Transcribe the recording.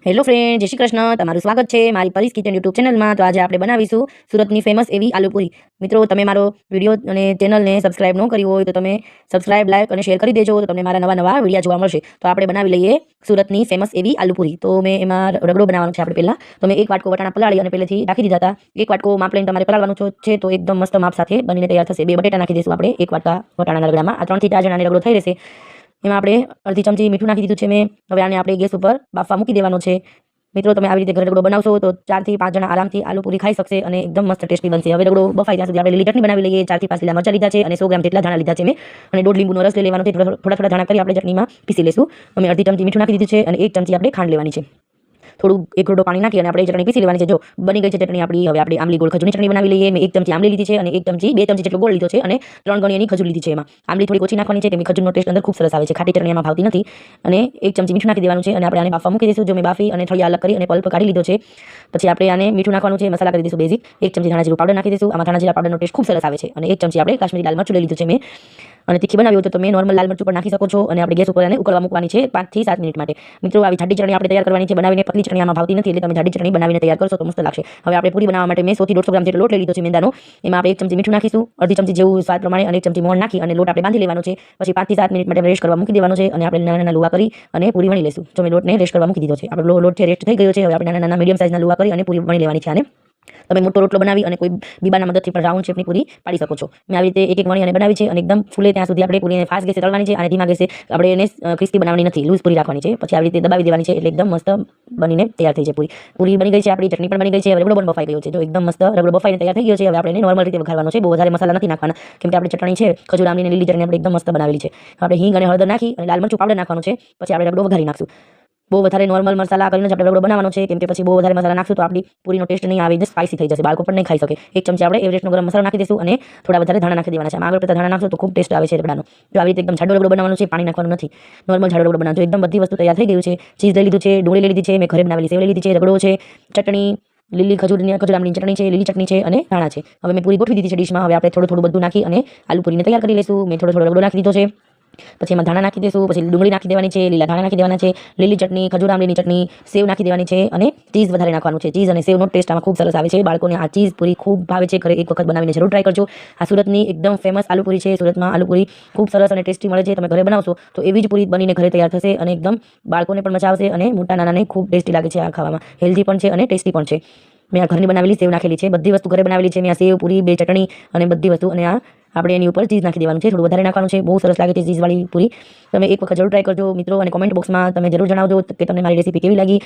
Hello friend, જય શ્રી કૃષ્ણ. તમારું સ્વાગત છે મારી પરીસ કિચન યુટ્યુબ ચેનલમાં. તો આજે આપણે બનાવીશું સુરતની ફેમસ એવી આલુપુરી. મિત્રો, તમે મારો વિડીયો અને ચેનલને સબસ્ક્રાઇબ ન કરી હોય તો તમે સબસ્ક્રાઇબ, લાઇક અને શેર કરી દેજો, તો તમને મારા નવા વિડીયો જોવા મળશે. તો આપણે બનાવી લઈએ સુરતની ફેમસ એવી આલુપુરી. તો મેં એમાં રગડો બનાવવાનો છે આપણે પહેલાં. તો મેં એક વાટકો વટાણા પલાળી અને પહેલેથી રાખી દીધા હતા. એક વાટકો માપ લઈને તમારે પલાળવાનું છે, તો એકદમ મસ્ત માપ સાથે બનીને તૈયાર થશે. 2 બટેટા નાખી દઈશું આપણે એક વાટકા વટાણાના રગડામાં. આ 3 થી 4 જણાને રગડો થઈ રહેશે. એમાં આપણે અડધી ચમચી મીઠું નાખી દીધું છે મેં. હવે આને આપણે ગેસ ઉપર બાફવા મૂકી દેવાનો છે. મિત્રો, તમે આવી રીતે ઘરે રગડો બનાવશો તો 4 થી 5 જણા આરામથી આલુપુરી ખાઈ શકશે અને એકદમ મસ્ત ટેસ્ટી બનશે. હવે રગડો બફાઈ ત્યાં સુધી આપણે લીલી ચટણી બનાવી લઈએ. 4 થી 5 લીલા મરચાં લીધા છે અને 100 ગ્રામ જેટલા ધાણા લીધા છે મેં, અને 1.5 લીંબુનો રસ લઈ લેવાનો છે. થોડા ધાણા કરી આપણે ચટણીમાં પીસી લેશું. અમે અડધી ચમચી મીઠું નાખી દીધું છે અને 1 ચમચી આપણે ખાંડ લેવાની છે. થોડું 1 ઘોટો પાણી નાખી અને આપણે ચટણી પીસી લેવાની છે. જો બની ગઈ છે ચટણી આપણી. હવે આપણે આમલી ગોળ ખજૂરની ચટણી બનાવી લઈએ. મેં 1 ચમચી આમલી લીધી છે અને 2 ચમચી જેટલો ગોળ લીધો છે અને 3 ગણી એની ખજૂર લીધી છે. એમાં આમલી થોડી ઓછી નાખવાની છે, કેમ કે ખજૂરનો ટેસ્ટ અંદર ખૂબ સરસ આવે છે. ખાટી ચટણી એમાં ભાવતી નથી. અને 1 ચમચી મીઠું નાખી દેવાનું છે અને આપણે આને બાફવા મૂકી દઈશું. જો મેં બાફી અને થળિયા અલગ કરી અને પલ્પ કાઢી લીધો છે. પછી આપણે આને મીઠું નાખવાનું છે, મસાલા કરી દઈશું બેઝિક. 1 ચમચી ધાણા જીરું પાવડર નાખી દઈશું. આમાં ધાણા જીરા પાવડરનો ટેસ્ટ ખૂબ સરસ આવે છે. અને 1 ચમચી આપણે કાશ્મીરી લાલ મરચું લઈ લીધું છે મેં. અને તીખી બનાવી હોય તો તમે નોર્મલ લાલ મરચું પણ નાખી શકો છો. અને આપણે ગેસ ઉપર એને ઉકળવા મૂકવાની છે 5 થી 7 મિનિટ માટે. મિત્રો, આવી જાડી ચટણી આપણે તૈયાર કરવાની છે. બનાવીને પતલી ચટણી આમાં ભાવતી નથી, એટલે તમે જાડી ચટણી બનાવીને તૈયાર કરશો તો મસ્ત લાગશે. હવે આપણે પૂરી બનાવવા માટે મેં 100 થી 150 ગ્રામ જેટલો લોટ લઈ લીધો છે મેંદાનો. એમાં આપણે 1 ચમચી મીઠું નાખીશું, અડધી ચમચી જેવું સ્વાદ પ્રમાણે, અને 1 ચમચી મોણ નાખી અને લોટ આપણે બાંધી લેવાનો છે. પછી 5 થી 7 મિનિટ માટે રેસ્ટ કરવા મૂકી દેવાનો છે અને આપણે નાના લુવા કરી અને પૂરી વણી લઈશું. જો મેં લોટને રેસ્ટ કરવા મૂકી દીધો છે. આપણો લોટ છે રેસ્ટ થઈ ગયો છે. હવે આપણે નાના મીડિયમ સાઇઝના લુવા કરી અને પૂરી વણી લેવાની છે. આને તમે મોટો રોટલો બનાવી અને કોઈ બીબાના મદદથી પણ રાઉન્ડ શેપની પૂરી પાડી શકો છો. મેં આવી રીતે એક વણી અને બનાવી છે અને એકદમ ફૂલે ત્યાં સુધી આપણે પૂરીને ફાસ્ટ ગેસે તળવાની છે અને ધીમા ગેસે આપણે એને ક્રિસ્પી બનાવવાની નથી, લૂઝ પૂરી રાખવાની છે. પછી આવી રીતે દબાવી દેવાની છે, એટલે એકદમ મસ્ત બનીને તૈયાર થઈ જાય પૂરી. પૂરી બની ગઈ છે આપણી, ચટણી પણ બની ગઈ છે. હવે રગડો પણ બફાઈ ગયો છે. જો એકદમ મસ્ત રગડો બફાઈને તૈયાર થઈ ગયો છે. હવે આપણે એને નોર્મલ રીતે વઘારવાનો છે. બહુ વધારે મસાલા નથી નાખવાના, કેમ કે આપણી ચટણી છે ખજૂર આમલીની લીલી ચટણી આપણે એકદમ મસ્ત બનાવેલી છે. આપણે હિંગ અને હળદર નાખી અને લાલ મરચું પાવડર નાખવાનું છે. પછી આપણે રગડો વઘારી નાખશું. બહુ વધારે નોર્મલ મસાલા કરીને જ આપણે રગડો બનાવવાનો છે, કેમ કે પછી બહુ વધારે મસાલા નાખશું તો આપણી પૂરીનો ટેસ્ટ નહીં આવે, સ્પાઇસી થઈ જશે, બાળકો પણ નહીં ખાઈ શકે. 1 ચમચી આપણે એવરેસ્ટનો ગરમ મસાલો નાખી દઈશું અને થોડા વધારે ધાણા નાખી દેવાના છે. આગળ પડતા ધાણા નાખશો તો ખૂબ ટેસ્ટ આવે છે રગડાનો. જો આવી રીતે એકદમ જાડો રગડો બનાવવાનો છે, પાણી નાખવાનું નથી, નોર્મલ જાડો રગડો બનાવજો. એકદમ બધી વસ્તુ તૈયાર થઈ ગયું છે. ચીઝ લઈ લીધું છે, ડુંગળી લઈ લીધી છે, મેં ઘરે બનાવેલી સેવ લઈ લીધી છે, રગડો છે, ચટણી લીલી ખજૂર આમલીની ચટણી છે, લીલી ચટણી છે અને ધાણા છે. હવે મેં પૂરી ગોઠવી દીધી છે ડીશમાં. હવે આપણે થોડું બધું નાખી અને આલુ પૂરીને તૈયાર કરી લઈશું. મેં થોડો રગડો નાખી દીધો છે. પછી એમાં ધાણા નાખી દઈશું. પછી ડુંગળી નાખી દેવાની છે, લીલા ધાણા નાખી દેવાના છે, લીલી ચટણી, ખજૂર આમલીની ચટણી, સેવ નાખી દેવાની છે અને ચીઝ વધારે નાખવાનું છે. ચીઝ અને સેવનો ટેસ્ટ આમાં ખૂબ સરસ આવે છે. બાળકોને આ ચીઝ પૂરી ખૂબ ભાવે છે. ઘરે એક વખત બનાવીને જરૂર ટ્રાય કરજો. આ સુરતની એકદમ ફેમસ આલુપુરી છે. સુરતમાં આલુપુરી ખૂબ સરસ અને ટેસ્ટી મળે છે. તમે ઘરે બનાવશો તો એવી જ પૂરી બનીને ઘરે તૈયાર થશે અને એકદમ બાળકોને પણ મજા આવશે અને મોટા નાનાને ખૂબ ટેસ્ટી લાગે છે. આ ખાવામાં હેલ્ધી પણ છે અને ટેસ્ટી પણ છે. મેં આ ઘરની બનાવેલી સેવ નાખેલી છે. બધી વસ્તુ ઘરે બનાવેલી છે. મેં આ સેવ, પૂરી, 2 ચટણી અને બધી વસ્તુ, અને આ આપણે એની ઉપર ચીઝ નાખી દેવાનું છે. થોડું વધારે નાખવાનું છે. બહુ સરસ લાગે છે ચીઝવાળી પૂરી. તમે એક વખત જરૂર ટ્રાય કરજો મિત્રો, અને કોમેન્ટ બોક્સમાં તમે જરૂર જણાવજો કે તમને મારી રેસીપી કેવી લાગી.